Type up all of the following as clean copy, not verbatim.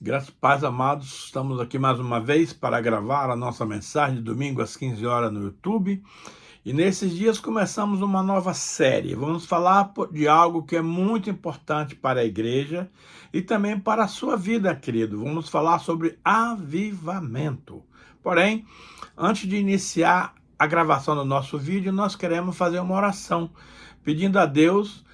Graças e paz, amados, estamos aqui mais uma vez para gravar a nossa mensagem de domingo às 15 horas no YouTube. E nesses dias começamos uma nova série. Vamos falar de algo que é muito importante para a igreja e também para a sua vida, querido. Vamos falar sobre avivamento. Porém, antes de iniciar a gravação do nosso vídeo, nós queremos fazer uma oração, pedindo a Deus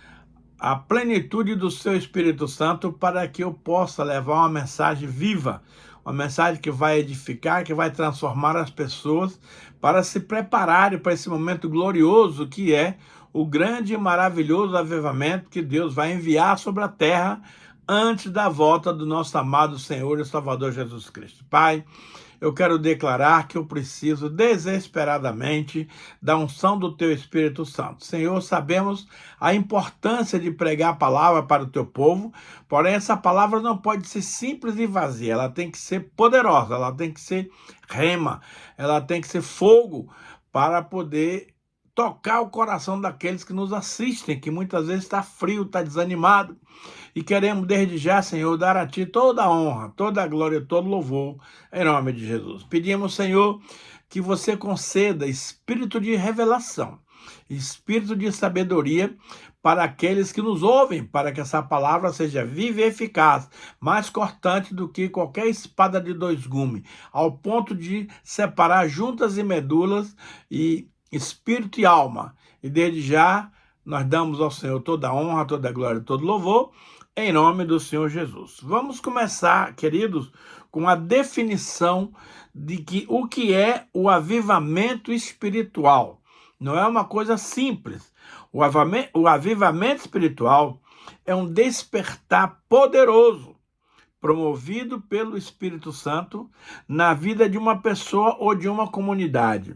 a plenitude do seu Espírito Santo para que eu possa levar uma mensagem viva, uma mensagem que vai edificar, que vai transformar as pessoas para se prepararem para esse momento glorioso que é o grande e maravilhoso avivamento que Deus vai enviar sobre a terra antes da volta do nosso amado Senhor e Salvador Jesus Cristo. Pai, eu quero declarar que eu preciso desesperadamente da unção do Teu Espírito Santo. Senhor, sabemos a importância de pregar a palavra para o Teu povo, porém essa palavra não pode ser simples e vazia, ela tem que ser poderosa, ela tem que ser rema, ela tem que ser fogo para poder tocar o coração daqueles que nos assistem, que muitas vezes está frio, está desanimado. E queremos desde já, Senhor, dar a Ti toda a honra, toda a glória, todo louvor, em nome de Jesus. Pedimos, Senhor, que você conceda espírito de revelação, espírito de sabedoria para aqueles que nos ouvem, para que essa palavra seja viva e eficaz, mais cortante do que qualquer espada de dois gumes, ao ponto de separar juntas e medulas e espírito e alma. E desde já, nós damos ao Senhor toda a honra, toda a glória, todo louvor, em nome do Senhor Jesus. Vamos começar, queridos, com a definição de o que é o avivamento espiritual. Não é uma coisa simples. O avivamento espiritual é um despertar poderoso, promovido pelo Espírito Santo na vida de uma pessoa ou de uma comunidade,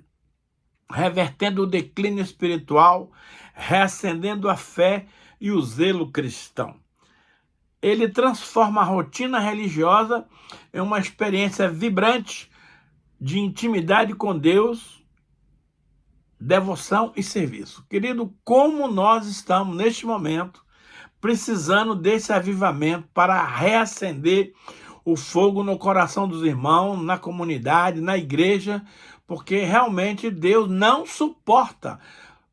revertendo o declínio espiritual, reacendendo a fé e o zelo cristão. Ele transforma a rotina religiosa em uma experiência vibrante de intimidade com Deus, devoção e serviço. Querido, como nós estamos neste momento precisando desse avivamento para reacender o fogo no coração dos irmãos, na comunidade, na igreja, porque realmente Deus não suporta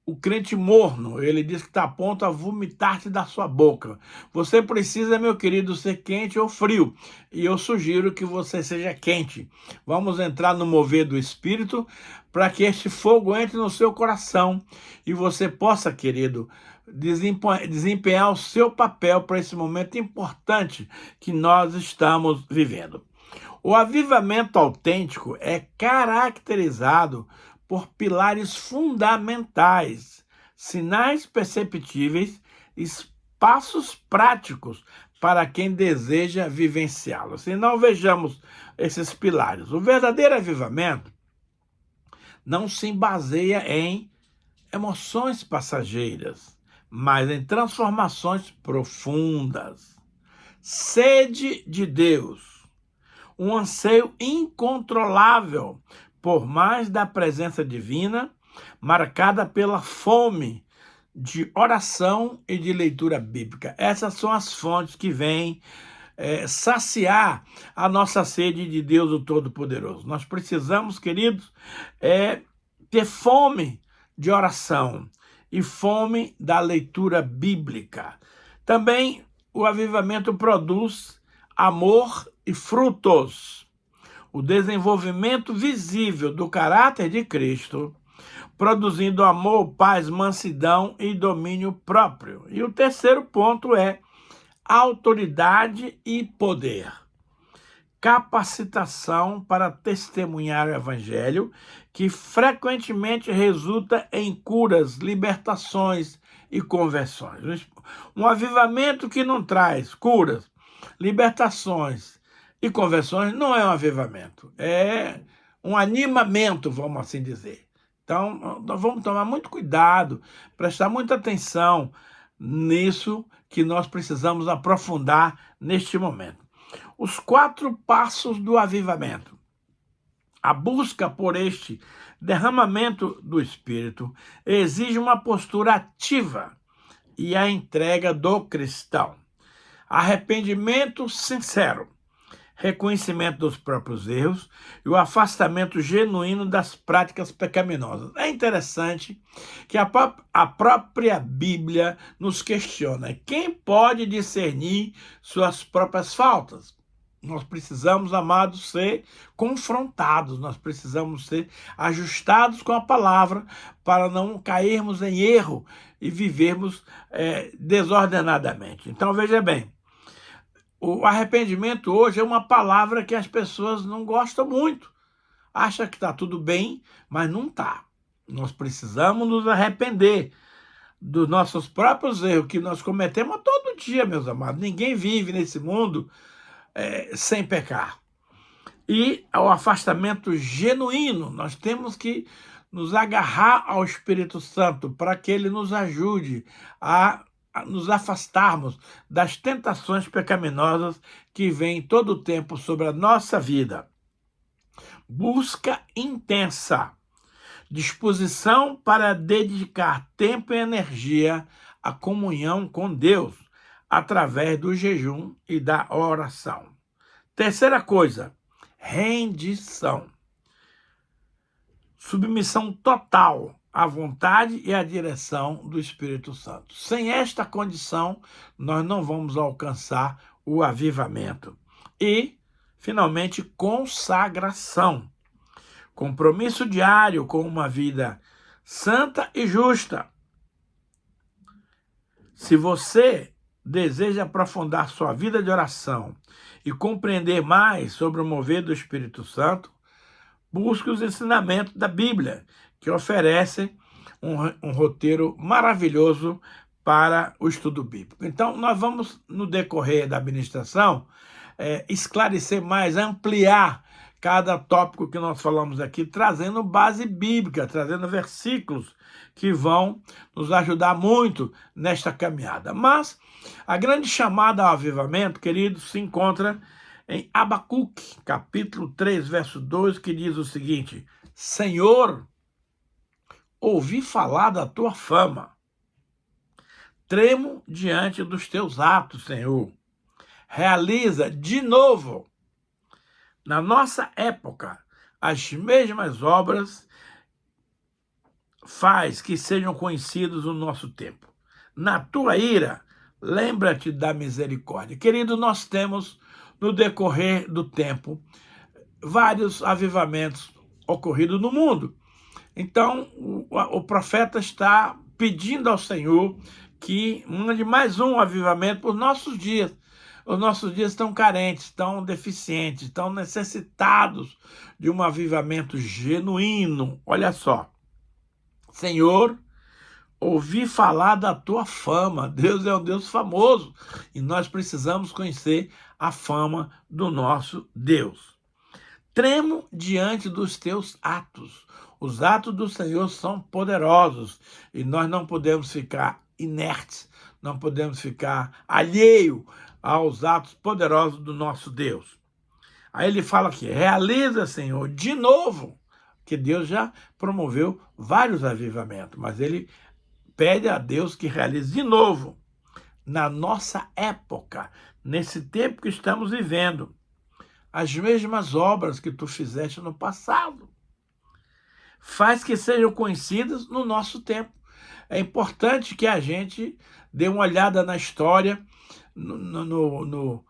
o crente morno. Ele diz que está a ponto a vomitar-te da sua boca. Você precisa, meu querido, ser quente ou frio. E eu sugiro que você seja quente. Vamos entrar no mover do Espírito para que este fogo entre no seu coração e você possa, querido, desempenhar o seu papel para esse momento importante que nós estamos vivendo. O avivamento autêntico é caracterizado por pilares fundamentais, sinais perceptíveis, passos práticos para quem deseja vivenciá-los. Se não vejamos esses pilares, o verdadeiro avivamento não se baseia em emoções passageiras, mas em transformações profundas. Sede de Deus, um anseio incontrolável por mais da presença divina, marcada pela fome de oração e de leitura bíblica. Essas são as fontes que vêm saciar a nossa sede de Deus, o Todo-Poderoso. Nós precisamos, queridos, ter fome de oração e fome da leitura bíblica. Também o avivamento produz amor e frutos. O desenvolvimento visível do caráter de Cristo, produzindo amor, paz, mansidão e domínio próprio. E o terceiro ponto é autoridade e poder. Capacitação para testemunhar o evangelho, que frequentemente resulta em curas, libertações e conversões. Um avivamento que não traz curas, libertações e conversões não é um avivamento, é um animamento, vamos assim dizer. Então, nós vamos tomar muito cuidado, prestar muita atenção nisso que nós precisamos aprofundar neste momento. Os 4 passos do avivamento. A busca por este derramamento do Espírito exige uma postura ativa e a entrega do cristão. Arrependimento sincero, reconhecimento dos próprios erros e o afastamento genuíno das práticas pecaminosas. É interessante que a própria Bíblia nos questiona: quem pode discernir suas próprias faltas? Nós precisamos, amados, ser confrontados, nós precisamos ser ajustados com a palavra para não cairmos em erro e vivermos desordenadamente. Então, veja bem, o arrependimento hoje é uma palavra que as pessoas não gostam muito. Acha que está tudo bem, mas não está. Nós precisamos nos arrepender dos nossos próprios erros que nós cometemos todo dia, meus amados. Ninguém vive nesse mundo sem pecar. E o afastamento genuíno, nós temos que nos agarrar ao Espírito Santo para que ele nos ajude a nos afastarmos das tentações pecaminosas que vêm todo o tempo sobre a nossa vida. Busca intensa, disposição para dedicar tempo e energia à comunhão com Deus, através do jejum e da oração. Terceira coisa, rendição. Submissão total à vontade e à direção do Espírito Santo. Sem esta condição, nós não vamos alcançar o avivamento. E, finalmente, consagração. Compromisso diário com uma vida santa e justa. Se você deseja aprofundar sua vida de oração e compreender mais sobre o mover do Espírito Santo, busque os ensinamentos da Bíblia, que oferecem um roteiro maravilhoso para o estudo bíblico. Então, nós vamos, no decorrer da administração, esclarecer mais, ampliar cada tópico que nós falamos aqui, trazendo base bíblica, trazendo versículos que vão nos ajudar muito nesta caminhada. Mas a grande chamada ao avivamento, queridos, se encontra em Abacuque, capítulo 3, verso 2, que diz o seguinte: Senhor, ouvi falar da tua fama, tremo diante dos teus atos, Senhor. Realiza de novo, na nossa época, as mesmas obras, faz que sejam conhecidos no nosso tempo. Na tua ira, lembra-te da misericórdia. Querido, nós temos, no decorrer do tempo, vários avivamentos ocorridos no mundo. Então, o profeta está pedindo ao Senhor que mande mais um avivamento por nossos dias. Os nossos dias estão carentes, estão deficientes, estão necessitados de um avivamento genuíno. Olha só. Senhor, ouvi falar da tua fama. Deus é um Deus famoso e nós precisamos conhecer a fama do nosso Deus. Tremo diante dos teus atos. Os atos do Senhor são poderosos e nós não podemos ficar inertes, não podemos ficar alheio aos atos poderosos do nosso Deus. Aí ele fala aqui, realiza, Senhor, de novo, que Deus já promoveu vários avivamentos, mas ele pede a Deus que realize de novo, na nossa época, nesse tempo que estamos vivendo, as mesmas obras que tu fizeste no passado. Faz que sejam conhecidas no nosso tempo. É importante que a gente dê uma olhada na história, no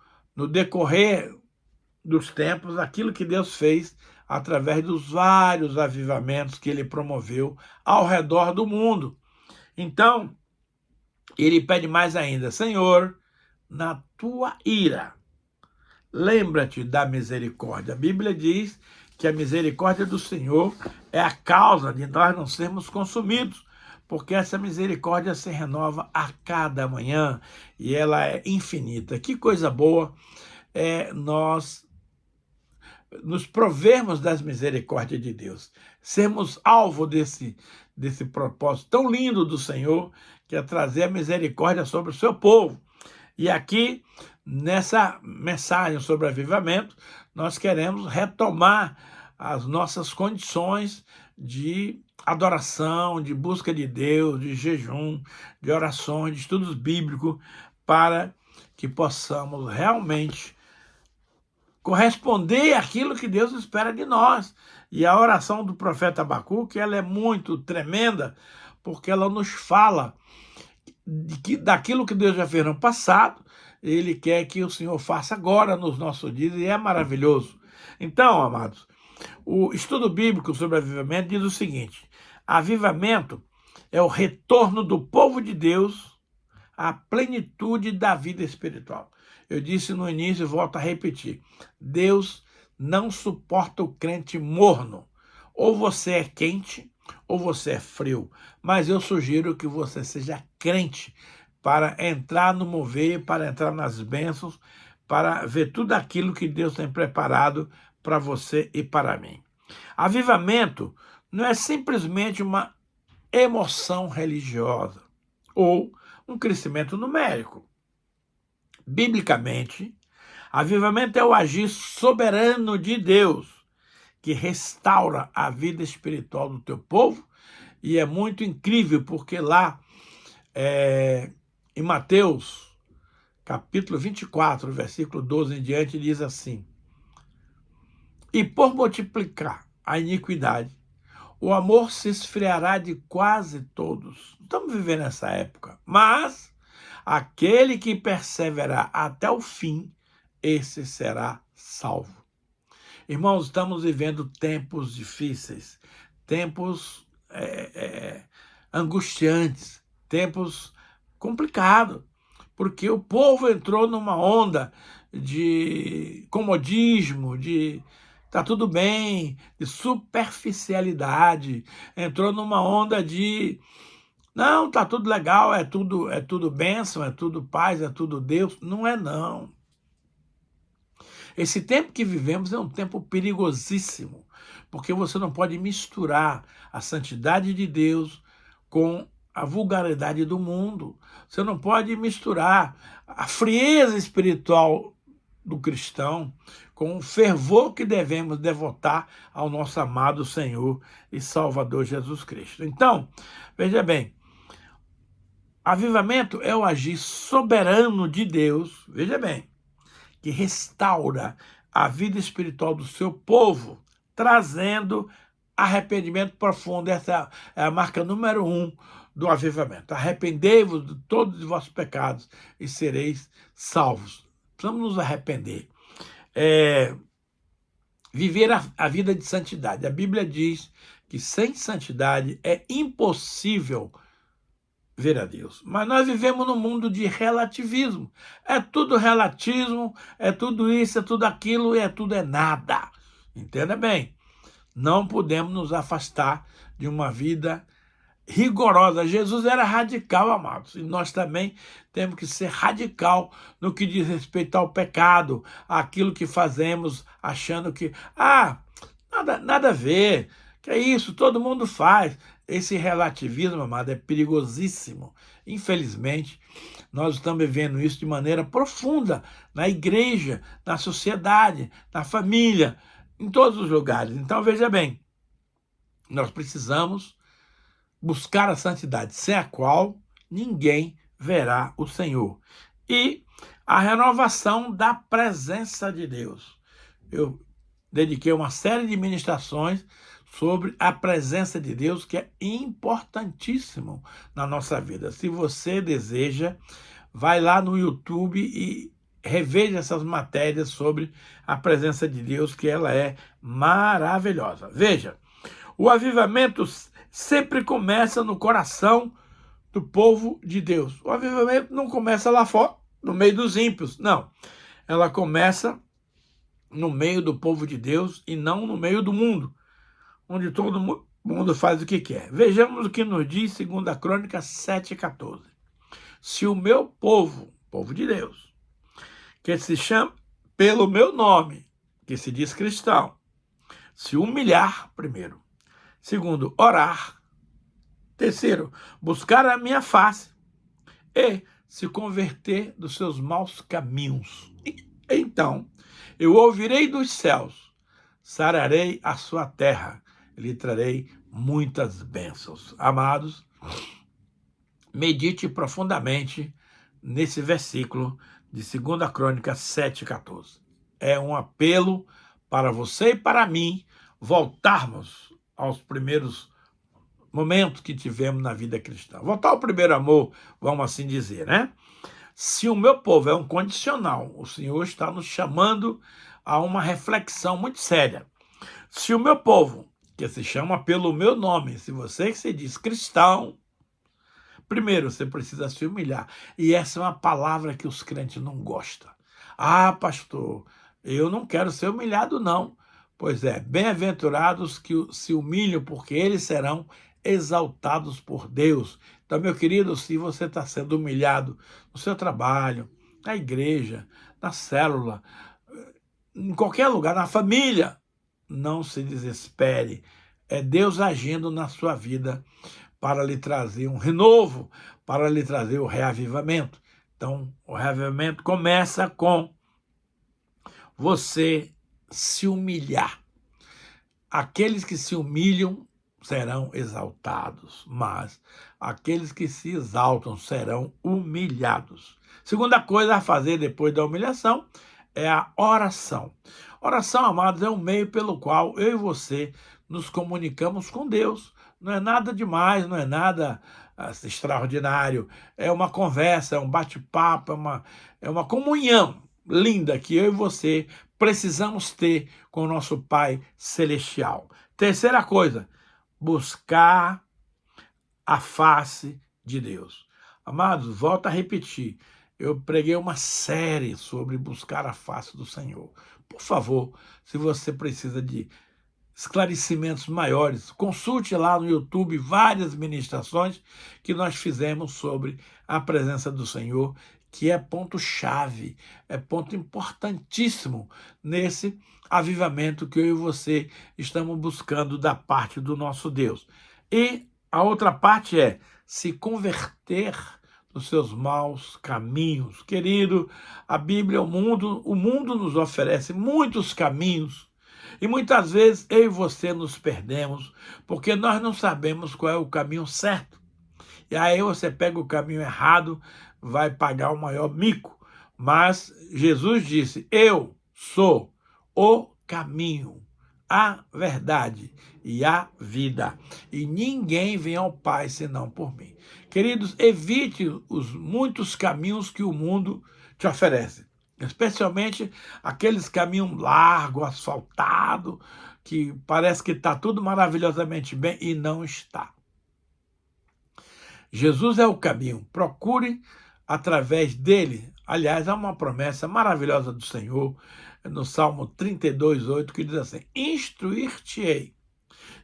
decorrer dos tempos, aquilo que Deus fez através dos vários avivamentos que ele promoveu ao redor do mundo. Então, ele pede mais ainda, Senhor, na tua ira, lembra-te da misericórdia. A Bíblia diz que a misericórdia do Senhor é a causa de nós não sermos consumidos, porque essa misericórdia se renova a cada manhã e ela é infinita. Que coisa boa é nós nos provermos das misericórdias de Deus, sermos alvo desse propósito tão lindo do Senhor, que é trazer a misericórdia sobre o seu povo. E aqui, nessa mensagem sobre avivamento, nós queremos retomar as nossas condições de adoração, de busca de Deus, de jejum, de orações, de estudos bíblicos, para que possamos realmente corresponder àquilo que Deus espera de nós. E a oração do profeta Abacuque, ela é muito tremenda, porque ela nos fala daquilo que Deus já fez no passado, ele quer que o Senhor faça agora nos nossos dias, e é maravilhoso. Então, amados, o estudo bíblico sobre avivamento diz o seguinte: avivamento é o retorno do povo de Deus à plenitude da vida espiritual. Eu disse no início e volto a repetir: Deus não suporta o crente morno. Ou você é quente, ou você é frio. Mas eu sugiro que você seja crente para entrar no mover, para entrar nas bênçãos, para ver tudo aquilo que Deus tem preparado para você e para mim. Avivamento não é simplesmente uma emoção religiosa ou um crescimento numérico. Biblicamente, avivamento é o agir soberano de Deus que restaura a vida espiritual do teu povo, e é muito incrível porque lá em Mateus, capítulo 24, versículo 12 em diante, diz assim: e por multiplicar a iniquidade, o amor se esfriará de quase todos. Estamos vivendo essa época. Mas aquele que perseverar até o fim, esse será salvo. Irmãos, estamos vivendo tempos difíceis, tempos angustiantes, tempos complicados, porque o povo entrou numa onda de comodismo, de tá tudo bem, de superficialidade, entrou numa onda de não, tá tudo legal, é tudo bênção, é tudo paz, é tudo Deus. Não é não. Esse tempo que vivemos é um tempo perigosíssimo, porque você não pode misturar a santidade de Deus com a vulgaridade do mundo. Você não pode misturar a frieza espiritual do cristão com o fervor que devemos devotar ao nosso amado Senhor e Salvador Jesus Cristo. Então, veja bem, avivamento é o agir soberano de Deus, veja bem, que restaura a vida espiritual do seu povo, trazendo arrependimento profundo. Essa é a marca número 1 do avivamento. Arrependei-vos de todos os vossos pecados e sereis salvos. Precisamos nos arrepender. Viver a vida de santidade. A Bíblia diz que sem santidade é impossível ver a Deus. Mas nós vivemos num mundo de relativismo. É tudo relativismo, é tudo isso, é tudo aquilo e tudo é nada. Entenda bem. Não podemos nos afastar de uma vida rigorosa. Jesus era radical, amados, e nós também temos que ser radical no que diz respeito ao pecado, aquilo que fazemos achando que nada a ver, que é isso, todo mundo faz. Esse relativismo, amado, é perigosíssimo. Infelizmente, nós estamos vivendo isso de maneira profunda na igreja, na sociedade, na família, em todos os lugares. Então, veja bem, nós precisamos buscar a santidade, sem a qual ninguém verá o Senhor. E a renovação da presença de Deus. Eu dediquei uma série de ministrações sobre a presença de Deus, que é importantíssimo na nossa vida. Se você deseja, vai lá no YouTube e reveja essas matérias sobre a presença de Deus, que ela é maravilhosa. Veja, o avivamento sempre começa no coração do povo de Deus. O avivamento não começa lá fora, no meio dos ímpios, não. Ela começa no meio do povo de Deus e não no meio do mundo, onde todo mundo faz o que quer. Vejamos o que nos diz 2 Crônicas 7,14. Se o meu povo, povo de Deus, que se chama pelo meu nome, que se diz cristão, se humilhar primeiro, segundo, orar, terceiro, buscar a minha face e se converter dos seus maus caminhos, então eu ouvirei dos céus, sararei a sua terra, lhe trarei muitas bênçãos. Amados, medite profundamente nesse versículo de 2 Crônicas 7,14. é um apelo para você e para mim voltarmos aos primeiros momentos que tivemos na vida cristã. Voltar ao primeiro amor, vamos assim dizer, né? Se o meu povo é um condicional, o Senhor está nos chamando a uma reflexão muito séria. Se o meu povo, que se chama pelo meu nome, se você que se diz cristão, primeiro você precisa se humilhar. E essa é uma palavra que os crentes não gostam. Ah, pastor, eu não quero ser humilhado, não. Pois é, bem-aventurados que se humilham, porque eles serão exaltados por Deus. Então, meu querido, se você está sendo humilhado no seu trabalho, na igreja, na célula, em qualquer lugar, na família, não se desespere. É Deus agindo na sua vida para lhe trazer um renovo, para lhe trazer o reavivamento. Então, o reavivamento começa com você se humilhar. Aqueles que se humilham serão exaltados, mas aqueles que se exaltam serão humilhados. Segunda coisa a fazer depois da humilhação é a oração. Oração, amados, é um meio pelo qual eu e você nos comunicamos com Deus. Não é nada demais, não é nada extraordinário. É uma conversa, é um bate-papo, é uma comunhão linda que eu e você precisamos ter com o nosso Pai Celestial. Terceira coisa, buscar a face de Deus. Amados, volto a repetir, eu preguei uma série sobre buscar a face do Senhor. Por favor, se você precisa de esclarecimentos maiores, consulte lá no YouTube várias ministrações que nós fizemos sobre a presença do Senhor, que é ponto-chave, é ponto importantíssimo nesse avivamento que eu e você estamos buscando da parte do nosso Deus. E a outra parte é se converter dos seus maus caminhos. Querido, a Bíblia, o mundo nos oferece muitos caminhos, e muitas vezes eu e você nos perdemos, porque nós não sabemos qual é o caminho certo. E aí você pega o caminho errado, vai pagar o maior mico. Mas Jesus disse, eu sou o caminho, a verdade e a vida. E ninguém vem ao Pai senão por mim. Queridos, evite os muitos caminhos que o mundo te oferece. Especialmente aqueles caminhos largos, asfaltados, que parece que está tudo maravilhosamente bem e não está. Jesus é o caminho, procure através dele. Aliás, há uma promessa maravilhosa do Senhor, no Salmo 32:8, que diz assim, instruir-te-ei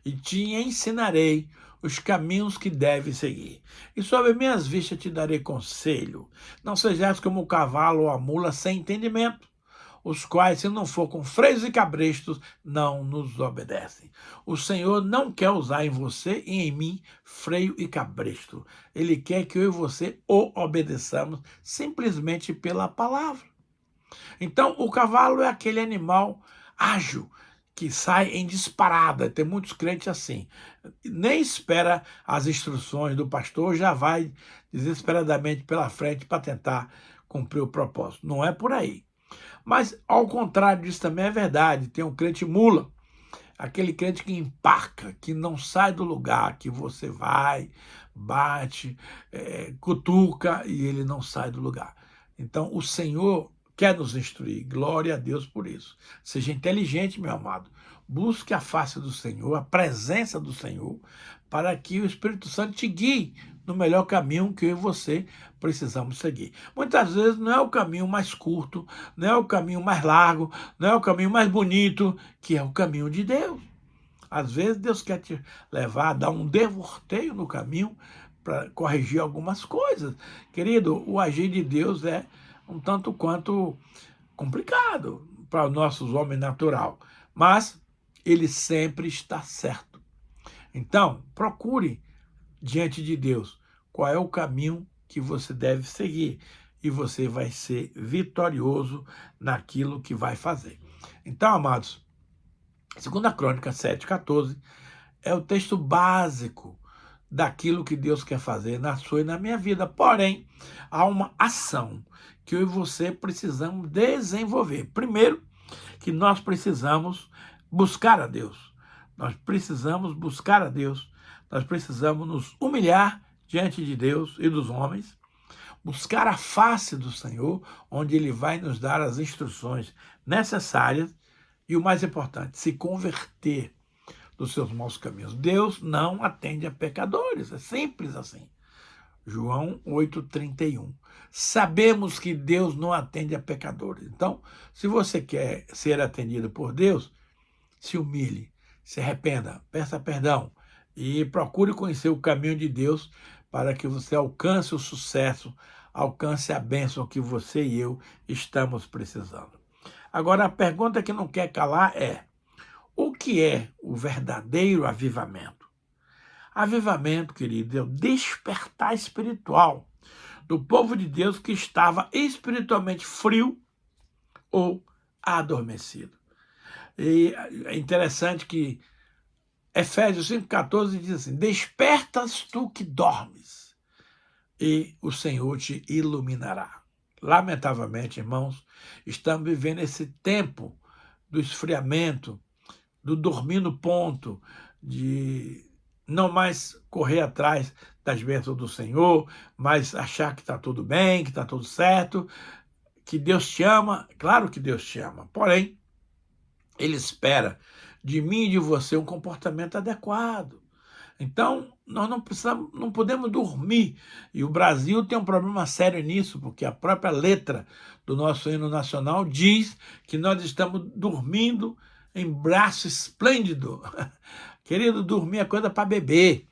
e te ensinarei os caminhos que deves seguir. E sobre minhas vistas te darei conselho. Não sejais como o cavalo ou a mula sem entendimento, os quais, se não for com freios e cabrestos, não nos obedecem. O Senhor não quer usar em você e em mim freio e cabresto. Ele quer que eu e você o obedeçamos simplesmente pela palavra. Então, o cavalo é aquele animal ágil, que sai em disparada. Tem muitos crentes assim. Nem espera as instruções do pastor, já vai desesperadamente pela frente para tentar cumprir o propósito. Não é por aí. Mas, ao contrário disso também é verdade. Tem um crente mula, aquele crente que empaca, que não sai do lugar, que você vai, bate, cutuca e ele não sai do lugar. Então, o Senhor quer nos instruir. Glória a Deus por isso. Seja inteligente, meu amado. Busque a face do Senhor, a presença do Senhor, para que o Espírito Santo te guie no melhor caminho que eu e você precisamos seguir. Muitas vezes não é o caminho mais curto, não é o caminho mais largo, não é o caminho mais bonito, que é o caminho de Deus. Às vezes Deus quer te levar a dar um devorteio no caminho para corrigir algumas coisas. Querido, o agir de Deus é um tanto quanto complicado para os nossos homens natural, mas ele sempre está certo. Então, procure diante de Deus qual é o caminho que você deve seguir e você vai ser vitorioso naquilo que vai fazer. Então, amados, 2 Crônicas 7:14 é o texto básico daquilo que Deus quer fazer na sua e na minha vida. Porém, há uma ação que eu e você precisamos desenvolver. Primeiro, que nós precisamos buscar a Deus. Nós precisamos buscar a Deus. Nós precisamos nos humilhar diante de Deus e dos homens, buscar a face do Senhor, onde Ele vai nos dar as instruções necessárias e, o mais importante, se converter dos seus maus caminhos. Deus não atende a pecadores, é simples assim. João 8,31. Sabemos que Deus não atende a pecadores. Então, se você quer ser atendido por Deus, se humilhe, se arrependa, peça perdão e procure conhecer o caminho de Deus para que você alcance o sucesso, alcance a bênção que você e eu estamos precisando. Agora, a pergunta que não quer calar é: o que é o verdadeiro avivamento? Avivamento, querido, é o despertar espiritual do povo de Deus que estava espiritualmente frio ou adormecido. E é interessante que Efésios 5,14 diz assim: despertas tu que dormes, e o Senhor te iluminará. Lamentavelmente, irmãos, estamos vivendo esse tempo do esfriamento, do dormir no ponto, de não mais correr atrás das bênçãos do Senhor, mas achar que está tudo bem, que está tudo certo, que Deus te ama. Claro que Deus te ama, porém, Ele espera de mim e de você um comportamento adequado. Então, nós não podemos dormir. E o Brasil tem um problema sério nisso, porque a própria letra do nosso hino nacional diz que nós estamos dormindo em braço esplêndido. Querido, dormir é coisa para bebê.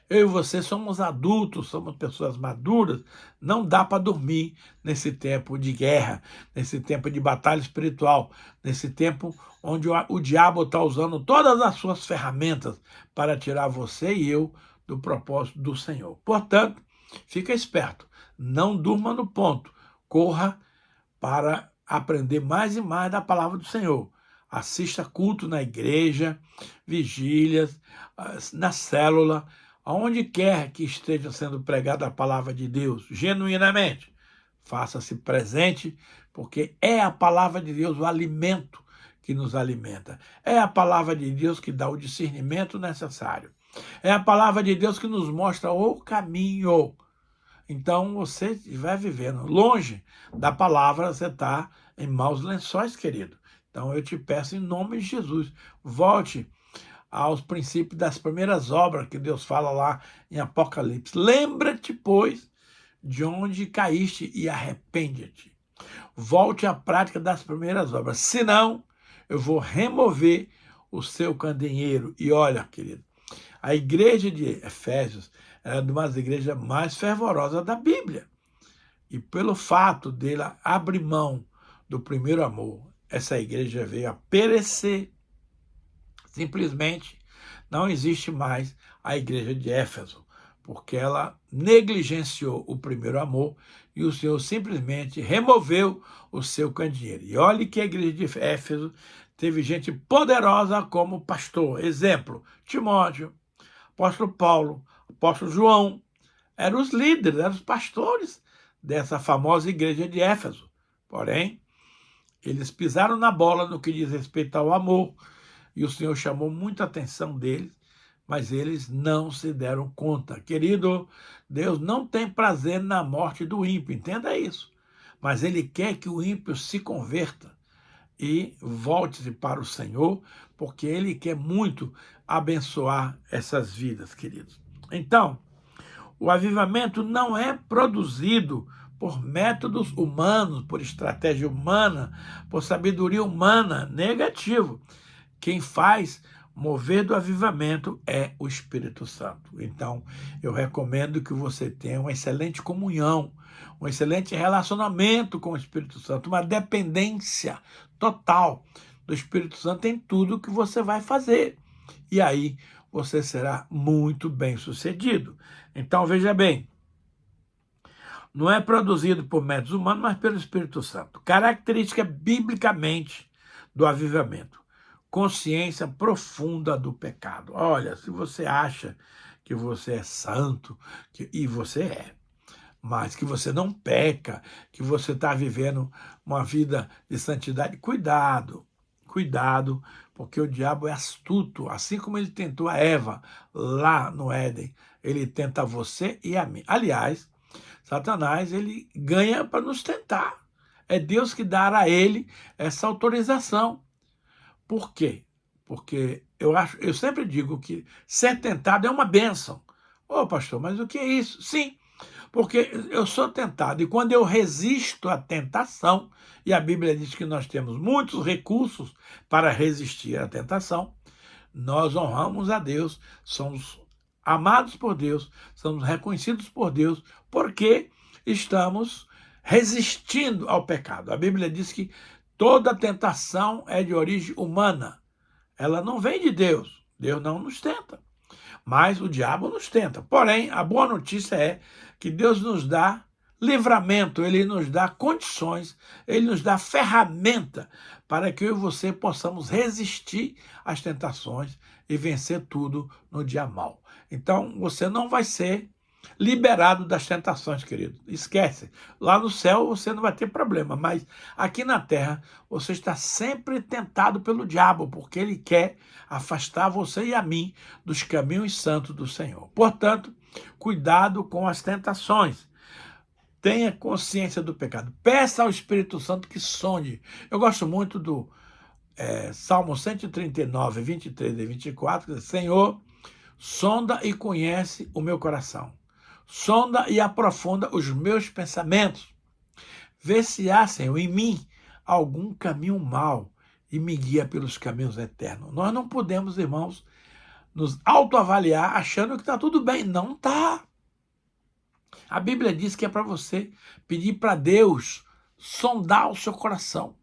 Eu e você somos adultos, somos pessoas maduras, não dá para dormir nesse tempo de guerra, nesse tempo de batalha espiritual, nesse tempo onde o diabo está usando todas as suas ferramentas para tirar você e eu do propósito do Senhor. Portanto, fica esperto, não durma no ponto, corra para aprender mais e mais da palavra do Senhor. Assista culto na igreja, vigílias, na célula, aonde quer que esteja sendo pregada a palavra de Deus, genuinamente, faça-se presente, porque é a palavra de Deus o alimento que nos alimenta. É a palavra de Deus que dá o discernimento necessário. É a palavra de Deus que nos mostra o caminho. Então, você estiver vivendo longe da palavra, você está em maus lençóis, querido. Então, eu te peço, em nome de Jesus, volte aos princípios das primeiras obras que Deus fala lá em Apocalipse. Lembra-te, pois, de onde caíste e arrepende-te. Volte à prática das primeiras obras. Senão, eu vou remover o seu candeeiro. E olha, querido, a igreja de Efésios era uma das igrejas mais fervorosas da Bíblia. E pelo fato dele abrir mão do primeiro amor, essa igreja veio a perecer. Simplesmente não existe mais a igreja de Éfeso, porque ela negligenciou o primeiro amor e o Senhor simplesmente removeu o seu candeeiro. E olhe que a igreja de Éfeso teve gente poderosa como pastor. Exemplo, Timóteo, apóstolo Paulo, apóstolo João, eram os líderes, eram os pastores dessa famosa igreja de Éfeso. Porém, eles pisaram na bola no que diz respeito ao amor, e o Senhor chamou muita atenção deles, mas eles não se deram conta. Querido, Deus não tem prazer na morte do ímpio, entenda isso. Mas Ele quer que o ímpio se converta e volte-se para o Senhor, porque Ele quer muito abençoar essas vidas, queridos. Então, o avivamento não é produzido por métodos humanos, por estratégia humana, por sabedoria humana, negativo. Quem faz mover do avivamento é o Espírito Santo. Então, eu recomendo que você tenha uma excelente comunhão, um excelente relacionamento com o Espírito Santo, uma dependência total do Espírito Santo em tudo que você vai fazer. E aí você será muito bem sucedido. Então, veja bem, não é produzido por métodos humanos, mas pelo Espírito Santo. Característica biblicamente do avivamento: consciência profunda do pecado. Olha, se você acha que você é santo, e você é, mas que você não peca, que você está vivendo uma vida de santidade, cuidado. cuidado, porque o diabo é astuto, assim como ele tentou a Eva lá no Éden, ele tenta você e a mim. Aliás, Satanás, ele ganha para nos tentar. É Deus que dará a ele essa autorização. Por quê? Porque eu sempre digo que ser tentado é uma bênção. Ô, pastor, mas o que é isso? Sim, porque eu sou tentado, e quando eu resisto à tentação, e a Bíblia diz que nós temos muitos recursos para resistir à tentação, nós honramos a Deus, somos amados por Deus, somos reconhecidos por Deus, porque estamos resistindo ao pecado. A Bíblia diz que toda tentação é de origem humana, ela não vem de Deus, Deus não nos tenta. Mas o diabo nos tenta. Porém, a boa notícia é que Deus nos dá livramento, Ele nos dá condições, Ele nos dá ferramenta para que eu e você possamos resistir às tentações e vencer tudo no dia mau. Então, você não vai ser liberado das tentações, querido. Esquece. Lá no céu você não vai ter problema, mas aqui na terra você está sempre tentado pelo diabo, porque ele quer afastar você e a mim dos caminhos santos do Senhor. Portanto, cuidado com as tentações. Tenha consciência do pecado. Peça ao Espírito Santo que sonde. Eu gosto muito do Salmo 139, 23 e 24, que diz: Senhor, sonda e conhece o meu coração. Sonda e aprofunda os meus pensamentos. Vê se há, Senhor, em mim algum caminho mau e me guia pelos caminhos eternos. Nós não podemos, irmãos, nos autoavaliar achando que está tudo bem. Não está. A Bíblia diz que é para você pedir para Deus sondar o seu coração,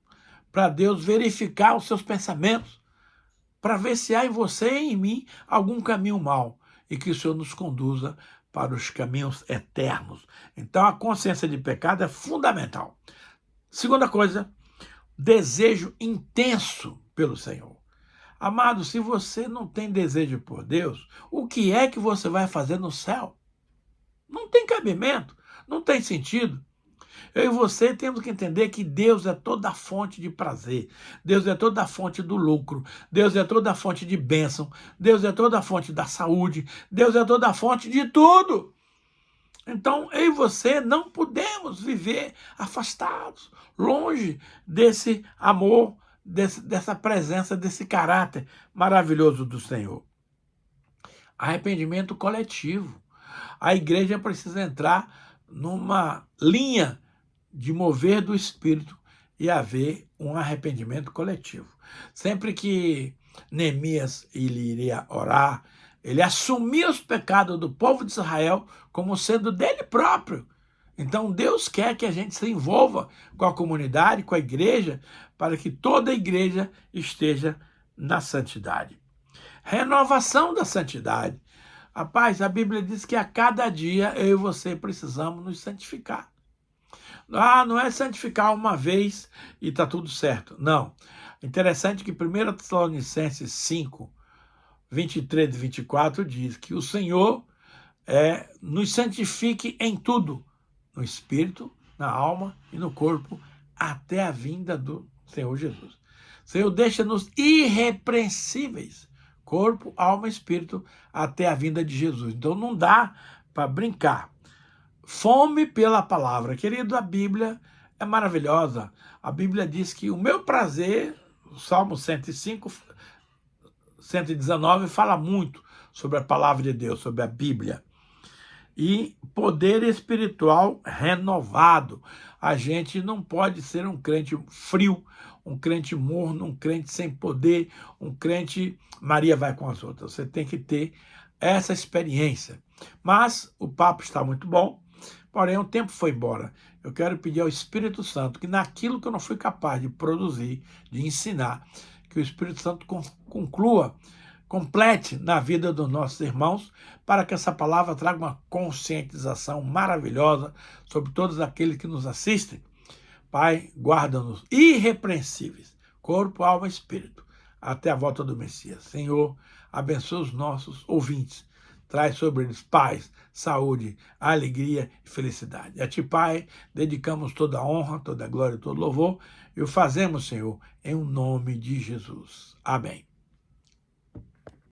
para Deus verificar os seus pensamentos, para ver se há em você e em mim algum caminho mau e que o Senhor nos conduza para os caminhos eternos. Então, a consciência de pecado é fundamental. Segunda coisa, desejo intenso pelo Senhor. Amado, se você não tem desejo por Deus, o que é que você vai fazer no céu? Não tem cabimento, não tem sentido. Eu e você temos que entender que Deus é toda a fonte de prazer, Deus é toda a fonte do lucro, Deus é toda a fonte de bênção, Deus é toda a fonte da saúde, Deus é toda a fonte de tudo. Então, eu e você não podemos viver afastados, longe desse amor, dessa presença, desse caráter maravilhoso do Senhor. Arrependimento coletivo. A igreja precisa entrar numa linha de mover do Espírito e haver um arrependimento coletivo. Sempre que Neemias ele iria orar, ele assumia os pecados do povo de Israel como sendo dele próprio. Então Deus quer que a gente se envolva com a comunidade, com a igreja, para que toda a igreja esteja na santidade. Renovação da santidade. Rapaz, a Bíblia diz que a cada dia eu e você precisamos nos santificar. Ah, não é santificar uma vez e está tudo certo. Não. Interessante que 1 Tessalonicenses 5, 23 e 24 diz que o Senhor nos santifique em tudo, no espírito, na alma e no corpo, até a vinda do Senhor Jesus. O Senhor deixa-nos irrepreensíveis, corpo, alma e espírito, até a vinda de Jesus. Então não dá para brincar. Fome pela palavra. Querido, a Bíblia é maravilhosa. A Bíblia diz que o meu prazer, o Salmo 105, 119, fala muito sobre a palavra de Deus, sobre a Bíblia. E poder espiritual renovado. A gente não pode ser um crente frio, um crente morno, um crente sem poder, um crente Maria vai com as outras. Você tem que ter essa experiência. Mas o papo está muito bom, porém o tempo foi embora. Eu quero pedir ao Espírito Santo que naquilo que eu não fui capaz de produzir, de ensinar, que o Espírito Santo conclua, complete na vida dos nossos irmãos, para que essa palavra traga uma conscientização maravilhosa sobre todos aqueles que nos assistem. Pai, guarda-nos irrepreensíveis, corpo, alma e espírito, até a volta do Messias. Senhor, abençoa os nossos ouvintes. traz sobre eles paz, saúde, alegria e felicidade. A Ti, Pai, dedicamos toda a honra, toda a glória e todo louvor, e o fazemos, Senhor, em o nome de Jesus. Amém.